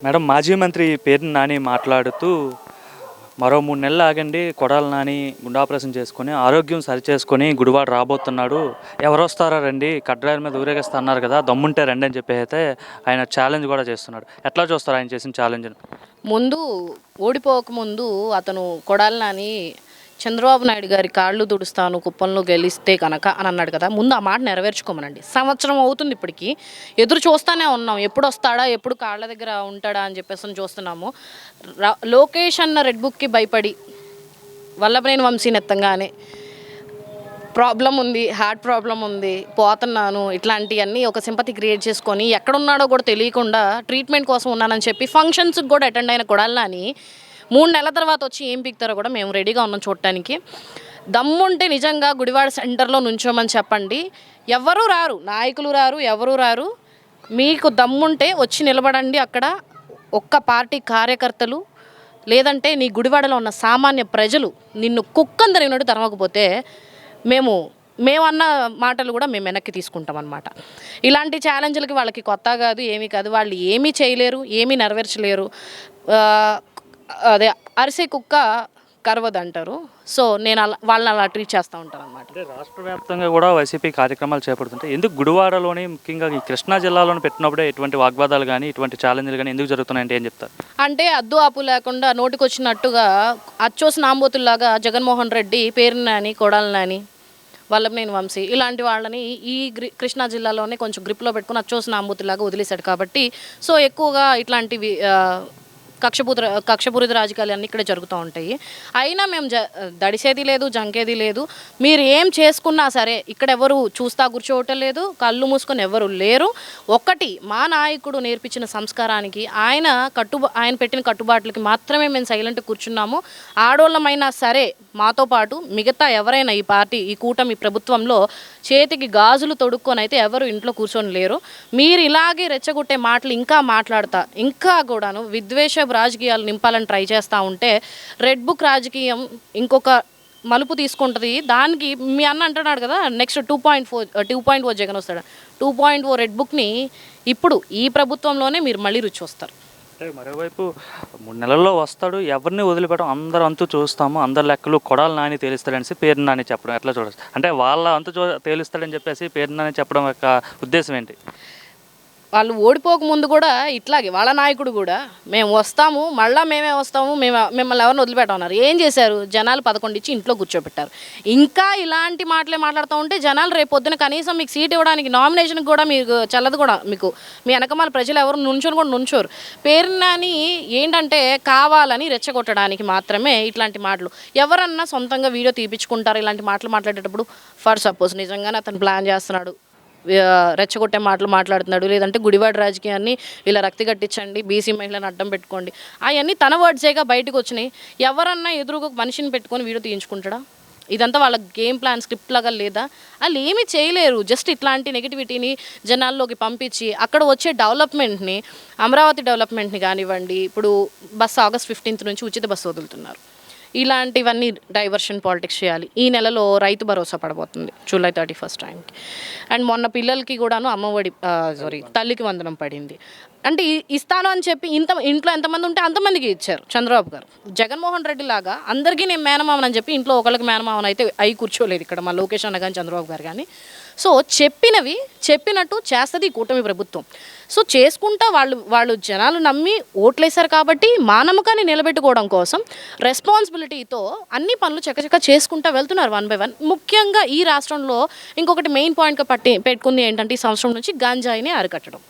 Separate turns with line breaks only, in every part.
Madam, మాజీ మంత్రి పేర్ని నాని మాట్లాడుతూ మరో 3 నెలలు ఆగండి, కొడాల నాని గుండాపరేషన్ చేసుకొని ఆరోగ్యం సరిచేసుకొని గుడివాడ రాబోతున్నాడు, ఎవరొస్తారా రండి, కడ్రాయల మీద ఊరేగిస్తా అన్నారు కదా, దమ్ముంటే రండి అని చెప్పి అయితే ఆయన ఛాలెంజ్ కూడా చేస్తున్నాడు. ఎట్లా చూస్తారు ఆయన చేసిన ఛాలెంజ్ని?
ముందు ఓడిపోకముందు అతను కొడాలి నాని చంద్రబాబు నాయుడు గారి కాళ్ళు తుడుస్తాను కుప్పంలో గెలిస్తే కనుక అని అన్నాడు కదా. ముందు ఆ మాట నెరవేర్చుకోమనండి. సంవత్సరం అవుతుంది ఇప్పటికి, ఎదురు చూస్తూనే ఉన్నాం. ఎప్పుడు వస్తాడా, ఎప్పుడు కాళ్ళ దగ్గర ఉంటాడా అని చెప్పేసి చూస్తున్నాము. లోకేష్ అన్న రెడ్ బుక్కి భయపడి వల్లభనేని వంశీని ఎత్తంగానే ప్రాబ్లం ఉంది, హార్ట్ ప్రాబ్లం ఉంది, పోతున్నాను, ఇట్లాంటివన్నీ ఒక సింపతి క్రియేట్ చేసుకొని ఎక్కడున్నాడో కూడా తెలియకుండా ట్రీట్మెంట్ కోసం ఉన్నానని చెప్పి ఫంక్షన్స్కి కూడా అటెండ్ అయిన కొడాలని 3 నెలల తర్వాత వచ్చి ఏం పీకుతారో కూడా మేము రెడీగా ఉన్నాం చూడటానికి. దమ్ముంటే నిజంగా గుడివాడ సెంటర్లో నుంచోమని చెప్పండి. ఎవరు రారు, నాయకులు రారు, ఎవరు రారు. మీకు దమ్ముంటే వచ్చి నిలబడండి అక్కడ. ఒక్క పార్టీ కార్యకర్తలు లేదంటే నీ గుడివాడలో ఉన్న సామాన్య ప్రజలు నిన్ను కుక్కని తరిగినట్టు తరమకపోతే మేమన్న మాటలు కూడా మేము వెనక్కి తీసుకుంటాం అన్నమాట. ఇలాంటి ఛాలెంజ్లకి వాళ్ళకి కొత్త కాదు, ఏమీ కాదు. వాళ్ళు ఏమీ చేయలేరు, ఏమీ నెరవేర్చలేరు. అదే అరిసే కుక్క కరవదు అంటారు. సో నేను వాళ్ళని అలా ట్రీట్ చేస్తూ ఉంటాను అనమాట.
అంటే రాష్ట్ర వ్యాప్తంగా కూడా వైసీపీ కార్యక్రమాలు చేపడుతుంటాయి. ఎందుకు గుడివాడలోని ముఖ్యంగా ఈ కృష్ణా జిల్లాలోని పెట్టినప్పుడే ఇటువంటి వాగ్వాదాలు కానీ ఇటువంటి ఛాలెంజ్లు కానీ ఎందుకు జరుగుతున్నాయంటే ఏం చెప్తారు?
అంటే అద్దు ఆపు లేకుండా నోటికొచ్చినట్టుగా అచ్చోసిన ఆంబోతుల్లాగా జగన్మోహన్ రెడ్డి పేరుని కొడాలని వల్లభనేని వంశీ ఇలాంటి వాళ్ళని ఈ కృష్ణా జిల్లాలోనే కొంచెం గ్రిప్లో పెట్టుకుని అచ్చోసిన ఆంబోతుల్లాగా వదిలేశాడు కాబట్టి సో ఎక్కువగా ఇట్లాంటివి కక్షపూరిత రాజకీయాలు అన్నీ ఇక్కడే జరుగుతూ ఉంటాయి. అయినా మేము దడిసేది లేదు, జంకేది లేదు. మీరు ఏం చేసుకున్నా సరే ఇక్కడ ఎవరు చూస్తా కూర్చోవటం లేదు, కళ్ళు మూసుకొని ఎవరు లేరు. ఒక్కటి మా నాయకుడు నేర్పించిన సంస్కారానికి ఆయన పెట్టిన కట్టుబాట్లకి మాత్రమే మేము సైలెంట్ కూర్చున్నాము. ఆడోళ్ళమైనా సరే మాతో పాటు మిగతా ఎవరైనా ఈ కూటమి ప్రభుత్వంలో చేతికి గాజులు తొడుక్కొని అయితే ఎవరు ఇంట్లో కూర్చొని లేరు. మీరు ఇలాగే రెచ్చగొట్టే మాటలు ఇంకా మాట్లాడతా ఇంకా కూడాను విద్వేష రాజకీయాలు నింపాలని ట్రై చేస్తూ ఉంటే రెడ్ బుక్ రాజకీయం ఇంకొక మలుపు తీసుకుంటుంది. దానికి మీ అన్న అంటున్నాడు కదా నెక్స్ట్ 2.4 జగన్ వస్తాడు. 2.4 రెడ్ బుక్ని ఇప్పుడు ఈ ప్రభుత్వంలోనే మీరు మళ్ళీ రుచి వస్తారు.
అంటే మరోవైపు 3 నెలల్లో వస్తాడు, ఎవరిని వదిలిపెట్టడం, అందరూ అంతు చూస్తాము, అందరి లెక్కలు కొడాలి నాని తేలిస్తాడనేసి పేరు నాని చెప్పడం ఎట్లా చూడచ్చు? అంటే వాళ్ళ అంతు తేలిస్తాడని చెప్పేసి పేరు నాని చెప్పడం యొక్క ఉద్దేశం ఏంటి?
వాళ్ళు ఓడిపోకముందు కూడా ఇట్లాగే వాళ్ళ నాయకుడు కూడా మేము వస్తాము, మళ్ళీ మేమే వస్తాము, మిమ్మల్ని ఎవరిని వదిలిపెట్టమన్నారు. ఏం చేశారు? జనాలు 11 ఇచ్చి ఇంట్లో కూర్చోబెట్టారు. ఇంకా ఇలాంటి మాటలే మాట్లాడుతూ ఉంటే జనాలు రేపు పొద్దున కనీసం మీకు సీట్ ఇవ్వడానికి నామినేషన్కి కూడా మీకు చల్లదు కూడా. మీకు మీ వెనకమాల ప్రజలు ఎవరు నుంచొని కూడా నుంచోరు. పేరుని ఏంటంటే కావాలని రెచ్చగొట్టడానికి మాత్రమే ఇట్లాంటి మాటలు. ఎవరన్నా సొంతంగా వీడియో తీపించుకుంటారు ఇలాంటి మాటలు మాట్లాడేటప్పుడు. ఫర్ సపోజ్ నిజంగానే అతను ప్లాన్ చేస్తున్నాడు, రెచ్చగొట్టే మాటలు మాట్లాడుతున్నాడు, లేదంటే గుడివాడ రాజకీయాన్ని ఇలా రక్తి కట్టించండి, బీసీ మహిళలను అడ్డం పెట్టుకోండి, అవన్నీ తన వర్డ్సేగా బయటకు వచ్చినాయి. ఎవరన్నా ఎదురుగా మనిషిని పెట్టుకొని వీడియో తీయించుకుంటాడా? ఇదంతా వాళ్ళ గేమ్ ప్లాన్ స్క్రిప్ట్ లాగా లేదా? వాళ్ళు ఏమీ చేయలేరు. జస్ట్ ఇట్లాంటి నెగిటివిటీని జనాల్లోకి పంపించి అక్కడ వచ్చే డెవలప్మెంట్ని, అమరావతి డెవలప్మెంట్ని కానివ్వండి, ఇప్పుడు ఆగస్ట్ 15 నుంచి ఉచిత బస్సు వదులుతున్నారు. ఇలాంటివన్నీ డైవర్షన్ పాలిటిక్స్ చేయాలి. ఈ నెలలో రైతు భరోసా పడబోతుంది జూలై 31 టైంకి. అండ్ మొన్న పిల్లలకి కూడాను తల్లికి వందనం పడింది. అంటే ఇస్తాను అని చెప్పి ఇంట్లో ఎంతమంది ఉంటే అంతమందికి ఇచ్చారు చంద్రబాబు గారు. జగన్మోహన్ రెడ్డి లాగా అందరికీ నేను మేనమామని అని చెప్పి ఇంట్లో ఒకరికి మేనమామని అయితే అయి కూర్చోలేదు ఇక్కడ మా లోకేష్ అన్న కానీ చంద్రబాబు గారు కానీ. సో చెప్పినట్టు చేస్తుంది ఈ కూటమి ప్రభుత్వం. సో చేసుకుంటా వాళ్ళు జనాలు నమ్మి ఓట్లేశారు కాబట్టి మా నమ్మకాన్ని నిలబెట్టుకోవడం కోసం రెస్పాన్సిబిలిటీతో అన్ని పనులు చక్కచక్క చేసుకుంటూ వెళ్తున్నారు 1 by 1. ముఖ్యంగా ఈ రాష్ట్రంలో ఇంకొకటి మెయిన్ పాయింట్గా పెట్టుకుంది ఏంటంటే ఈ సంవత్సరం నుంచి గంజాయిని అరికట్టడం.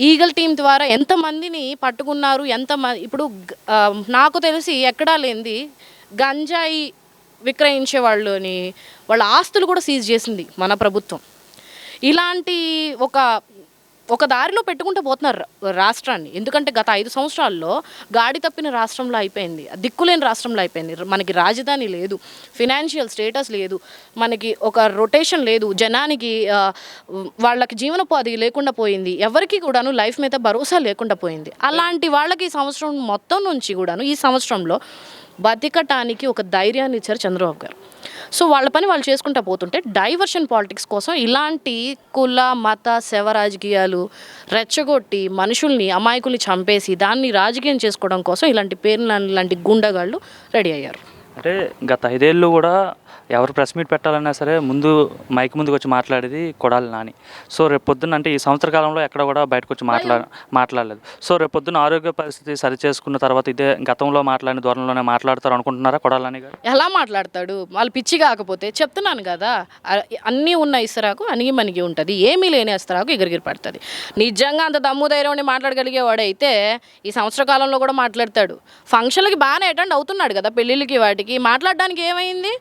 ఈగల్ టీం ద్వారా ఎంతమందిని పట్టుకున్నారు, ఇప్పుడు నాకు తెలిసి ఎక్కడా లేనిది గంజాయి విక్రయించే వాళ్ళ ఆస్తులు కూడా సీజ్ చేసింది మన ప్రభుత్వం. ఇలాంటి ఒక దారిలో పెట్టుకుంటూ పోతున్నారు రాష్ట్రాన్ని. ఎందుకంటే గత 5 సంవత్సరాల్లో గాడి తప్పిన రాష్ట్రంలో అయిపోయింది, దిక్కులేని రాష్ట్రంలో అయిపోయింది. మనకి రాజధాని లేదు, ఫినాన్షియల్ స్టేటస్ లేదు, మనకి ఒక రొటేషన్ లేదు, జనానికి వాళ్ళకి జీవనోపాధి లేకుండా పోయింది, ఎవరికి కూడాను లైఫ్ మీద భరోసా లేకుండా పోయింది. అలాంటి వాళ్ళకి ఈ సంవత్సరం మొత్తం నుంచి కూడాను ఈ సంవత్సరంలో బతికటానికి ఒక ధైర్యాన్ని ఇచ్చారు చంద్రబాబు గారు. సో వాళ్ళ పని వాళ్ళు చేసుకుంటూ పోతుంటే డైవర్షన్ పాలిటిక్స్ కోసం ఇలాంటి కుల మత శవ రాజకీయాలు రెచ్చగొట్టి మనుషుల్ని అమాయకుల్ని చంపేసి దాన్ని రాజకీయం చేసుకోవడం కోసం ఇలాంటి పేర్లు ఇలాంటి గుండగాళ్ళు రెడీ అయ్యారు.
అంటే గత 5 ఏళ్ళు కూడా ఎవరు ప్రెస్ మీట్ పెట్టాలన్నా సరే ముందు మైక్ ముందుకు వచ్చి మాట్లాడేది కొడాలి నాని. సో రేపు పొద్దున్న అంటే ఈ సంవత్సర కాలంలో ఎక్కడ కూడా బయటకు వచ్చి మాట్లాడలేదు. సో రేపు పొద్దున్న ఆరోగ్య పరిస్థితి సరి చేసుకున్న తర్వాత ఇదే గతంలో మాట్లాడిన ధోరణిలోనే మాట్లాడతారు అనుకుంటున్నారా కొడాలి నాని గారు?
ఎలా మాట్లాడతాడు? వాళ్ళు పిచ్చి కాకపోతే చెప్తున్నాను కదా, అన్నీ ఉన్న ఇస్తరాకు అణిగి మణిగి ఉంటుంది, ఏమీ లేని ఇస్తరాకు ఎగిరిగిరి పడుతుంది. నిజంగా అంత దమ్ము ధైర్యం మాట్లాడగలిగేవాడైతే ఈ సంవత్సర కాలంలో కూడా మాట్లాడతాడు. ఫంక్షన్లకి బాగానే అటెండ్ అవుతున్నాడు కదా, పెళ్ళిళ్ళకి వాటికి. మాట్లాడడానికి ఏమైంది?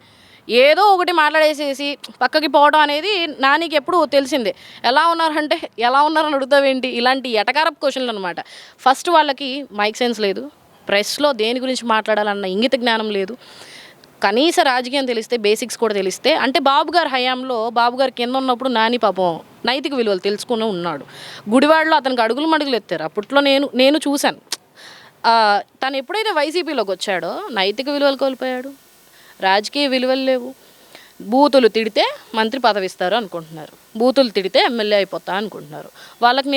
ఏదో ఒకటి మాట్లాడేసేసి పక్కకి పోవడం అనేది నానికి ఎప్పుడు తెలిసిందే. ఎలా ఉన్నారంటే ఎలా ఉన్నారని అడుగుతావేంటి? ఇలాంటి ఎటకారపు క్వశ్చన్లు అనమాట. ఫస్ట్ వాళ్ళకి మైక్ సెన్స్ లేదు, ప్రెస్లో దేని గురించి మాట్లాడాలన్న ఇంగిత జ్ఞానం లేదు, కనీస రాజకీయం తెలిస్తే బేసిక్స్ కూడా తెలిస్తే. అంటే బాబు గారి హయాంలో బాబు గారి కింద ఉన్నప్పుడు నాని పాపం నైతిక విలువలు తెలుసుకుని ఉన్నాడు. గుడివాడలో అతనికి అడుగులు మడుగులు ఎత్తారు. అప్పట్లో నేను చూశాను. తను ఎప్పుడైతే వైసీపీలోకి వచ్చాడో నైతిక విలువలు కోల్పోయాడు, రాజకీయ విలువలు లేవు. బూతులు తిడితే మంత్రి పదవి ఇస్తారు అనుకుంటున్నారు, బూతులు తిడితే ఎమ్మెల్యే అయిపోతా అనుకుంటున్నారు. వాళ్ళకి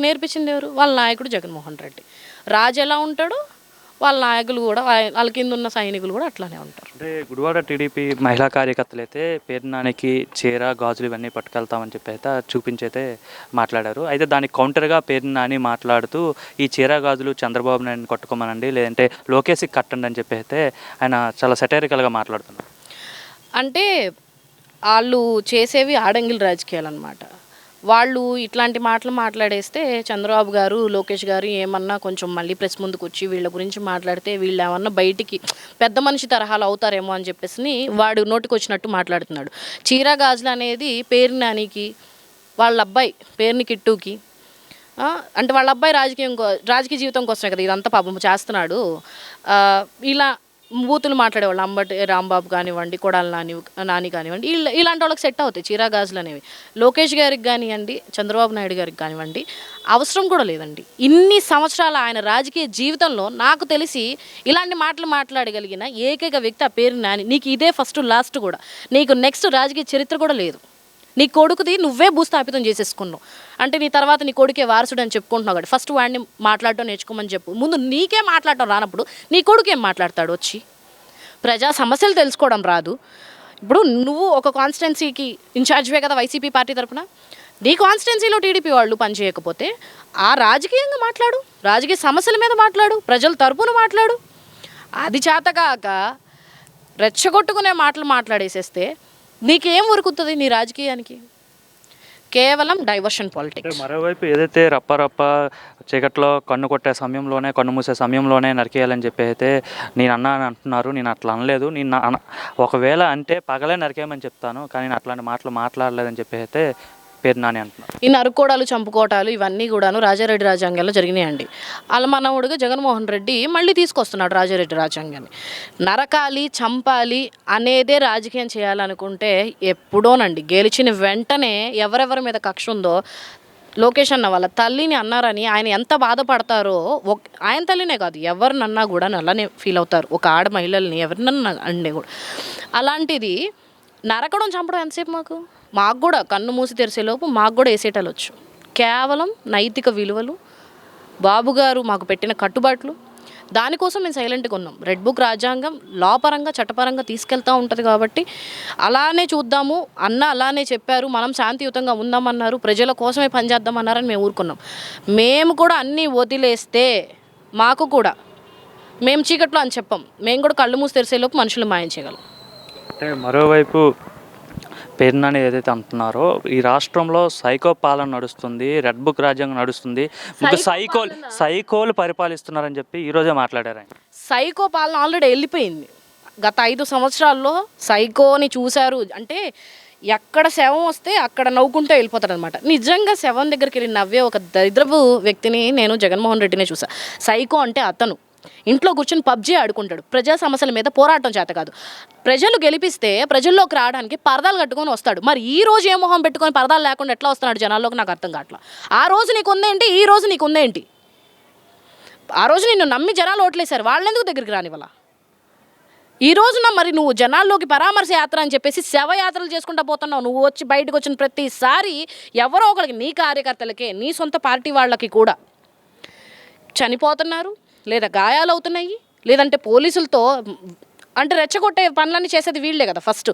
నేర్పించింది ఎవరు? వాళ్ళ నాయకుడు జగన్మోహన్ రెడ్డి. రాజు ఎలా ఉంటాడో వాళ్ళ నాయకులు కూడా, వాళ్ళ కింద ఉన్న సైనికులు కూడా అట్లానే ఉంటారు.
అంటే గుడివాడ టీడీపీ మహిళా కార్యకర్తలు అయితే పేరు నానికి చీర గాజులు ఇవన్నీ పట్టుకెళ్తామని చెప్పి అయితే చూపించైతే మాట్లాడారు. అయితే దానికి కౌంటర్గా పేరు నాని మాట్లాడుతూ ఈ చీర గాజులు చంద్రబాబు నాయుడిని కట్టుకోమనండి, లేదంటే లోకేష్కి కట్టండి అని చెప్పి అయితే ఆయన చాలా సెటైరికల్గా మాట్లాడుతున్నారు.
అంటే వాళ్ళు చేసేవి ఆడంగిల్ రాజకీయాలు అనమాట. వాళ్ళు ఇట్లాంటి మాటలు మాట్లాడేస్తే చంద్రబాబు గారు లోకేష్ గారు ఏమన్నా కొంచెం మళ్ళీ ప్రెస్ ముందుకు వచ్చి వీళ్ళ గురించి మాట్లాడితే వీళ్ళు ఏమన్నా బయటికి పెద్ద మనిషి తరహాలు అవుతారేమో అని చెప్పేసి వాడు నోటికి వచ్చినట్టు మాట్లాడుతున్నాడు. చీర గాజులు అనేది పేరు నానికి, వాళ్ళ అబ్బాయి పేరుని కిట్టుకి, అంటే వాళ్ళ అబ్బాయి రాజకీయ జీవితం కోసమే కదా ఇదంతా పాపం చేస్తున్నాడు. ఇలా బూతులు మాట్లాడేవాళ్ళు అంబటి రాంబాబు కానివ్వండి, కొడాలి నాని కానివ్వండి, ఇలాంటి వాళ్ళకి సెట్ అవుతాయి చీరా గాజులు అనేవి. లోకేష్ గారికి కానివ్వండి, చంద్రబాబు నాయుడు గారికి కానివ్వండి అవసరం కూడా లేదండి. ఇన్ని సంవత్సరాల ఆయన రాజకీయ జీవితంలో నాకు తెలిసి ఇలాంటి మాటలు మాట్లాడగలిగిన ఏకైక వ్యక్తి ఆ పేరు నాని. నీకు ఇదే ఫస్ట్ లాస్ట్ కూడా, నీకు నెక్స్ట్ రాజకీయ చరిత్ర కూడా లేదు. నీ కొడుకుది నువ్వే భూస్థాపితం చేసేసుకున్నావు. అంటే నీ తర్వాత నీ కొడుకే వారసుడు అని చెప్పుకుంటున్నావు కాబట్టి ఫస్ట్ వాడిని మాట్లాడటం నేర్చుకోమని చెప్పు. ముందు నీకే మాట్లాడటం రానప్పుడు నీ కొడుకు ఏం మాట్లాడతాడు? వచ్చి ప్రజా సమస్యలు తెలుసుకోవడం రాదు. ఇప్పుడు నువ్వు ఒక కాన్స్టిట్యున్సీకి ఇన్ఛార్జ్వే కదా వైసీపీ పార్టీ తరఫున. నీ కాన్స్టిట్యున్సీలో టీడీపీ వాళ్ళు పనిచేయకపోతే ఆ రాజకీయంగా మాట్లాడు, రాజకీయ సమస్యల మీద మాట్లాడు, ప్రజల తరపున మాట్లాడు. అది చేతగాక రెచ్చగొట్టుకునే మాటలు మాట్లాడేసేస్తే నీకేం ఉరుకుతుంది నీ రాజకీయానికి? కేవలం డైవర్షన్ పాలిటిక్స్.
మరోవైపు ఏదైతే రప్ప చీకట్లో కన్ను కొట్టే సమయంలోనే, కన్ను మూసే సమయంలోనే నరికేయాలని చెప్పి అయితే నేను అన్నా అని అంటున్నారు. నేను అట్లా అనలేదు. నేను ఒకవేళ అంటే పగలే నరికేయమని చెప్తాను, కానీ నేను అట్లాంటి మాటలు మాట్లాడలేదని చెప్పి అయితే పేరు నాని అంటున్నారు.
ఈ నరుకోడాలు చంపుకోవటాలు ఇవన్నీ కూడాను రాజారెడ్డి రాజ్యాంగంలో జరిగినాయండి. అలమనవుడుగా జగన్మోహన్ రెడ్డి మళ్ళీ తీసుకొస్తున్నాడు రాజారెడ్డి రాజ్యాంగాన్ని. నరకాలి, చంపాలి అనేదే రాజకీయం చేయాలనుకుంటే ఎప్పుడోనండి గెలిచిన వెంటనే ఎవరెవరి మీద కక్ష ఉందో, లోకేష్ అన్న వాళ్ళ తల్లిని అన్నారని ఆయన ఎంత బాధపడతారో, ఆయన తల్లినే కాదు ఎవరినన్నా కూడా అలానే ఫీల్ అవుతారు. ఒక ఆడ మహిళల్ని ఎవరినన్నా అండి కూడా. అలాంటిది నరకడం చంపడం ఎంతసేపు? మాకు కూడా కన్ను మూసి తెరిసేలోపు మాకు కూడా వేసేటాలు వచ్చు. కేవలం నైతిక విలువలు, బాబుగారు మాకు పెట్టిన కట్టుబాట్లు, దానికోసం మేము సైలెంట్గా ఉన్నాం. రెడ్ బుక్ రాజ్యాంగం లాపరంగా చట్టపరంగా తీసుకెళ్తూ ఉంటుంది కాబట్టి అలానే చూద్దాము అన్న, అలానే చెప్పారు, మనం శాంతియుతంగా ఉందామన్నారు, ప్రజల కోసమే పనిచేద్దామన్నారని మేము ఊరుకున్నాం. మేము కూడా అన్నీ వదిలేస్తే మాకు కూడా మేము చీకట్లో అని చెప్పాం. మేము కూడా కళ్ళు మూసి తెరిసేలోపు మనుషులు మాయం చేయగలం.
అంటే మరోవైపు పేరు నాని ఏదైతే అంటున్నారో ఈ రాష్ట్రంలో సైకో పాలన నడుస్తుంది, రెడ్ బుక్ రాజ్యాంగం నడుస్తుంది, సైకోలు పరిపాలిస్తున్నారని చెప్పి ఈరోజే మాట్లాడారు ఆయన.
సైకో పాలన ఆల్రెడీ వెళ్ళిపోయింది. గత 5 సంవత్సరాల్లో సైకోని చూశారు అంటే ఎక్కడ శవం వస్తే అక్కడ నవ్వుకుంటూ వెళ్ళిపోతాడు అనమాట. నిజంగా శవం దగ్గరికి వెళ్ళి నవ్వే ఒక దరిద్రపు వ్యక్తిని నేను జగన్మోహన్ రెడ్డినే చూసా. సైకో అంటే అతను ఇంట్లో కూర్చొని పబ్జీ ఆడుకుంటాడు, ప్రజా సమస్యల మీద పోరాటం చేత కాదు. ప్రజలు గెలిపిస్తే ప్రజల్లోకి రావడానికి పరదాలు కట్టుకొని వస్తాడు. మరి ఈ రోజు ఏ మొహం పెట్టుకొని పరదాలు లేకుండా ఎట్లా వస్తున్నాడు జనాల్లోకి నాకు అర్థం కావట్లా. ఆ రోజు నీకు ఉందేంటి, ఈ రోజు నీకు ఉందేంటి? ఆ రోజు నిన్ను నమ్మి జనాలు ఓట్లేశారు, వాళ్ళెందుకు దగ్గరికి రానివ్వాల? ఈ రోజున మరి నువ్వు జనాల్లోకి పరామర్శ యాత్ర అని చెప్పేసి శవయాత్రలు చేసుకుంటూ పోతున్నావు. నువ్వు వచ్చి బయటకు వచ్చిన ప్రతిసారి ఎవరో ఒకరికి, నీ కార్యకర్తలకే, నీ సొంత పార్టీ వాళ్ళకి కూడా చనిపోతున్నారు, లేదా గాయాలు అవుతున్నాయి, లేదంటే పోలీసులతో అంటే రెచ్చగొట్టే పనులన్నీ చేసేది వీళ్ళే కదా ఫస్ట్.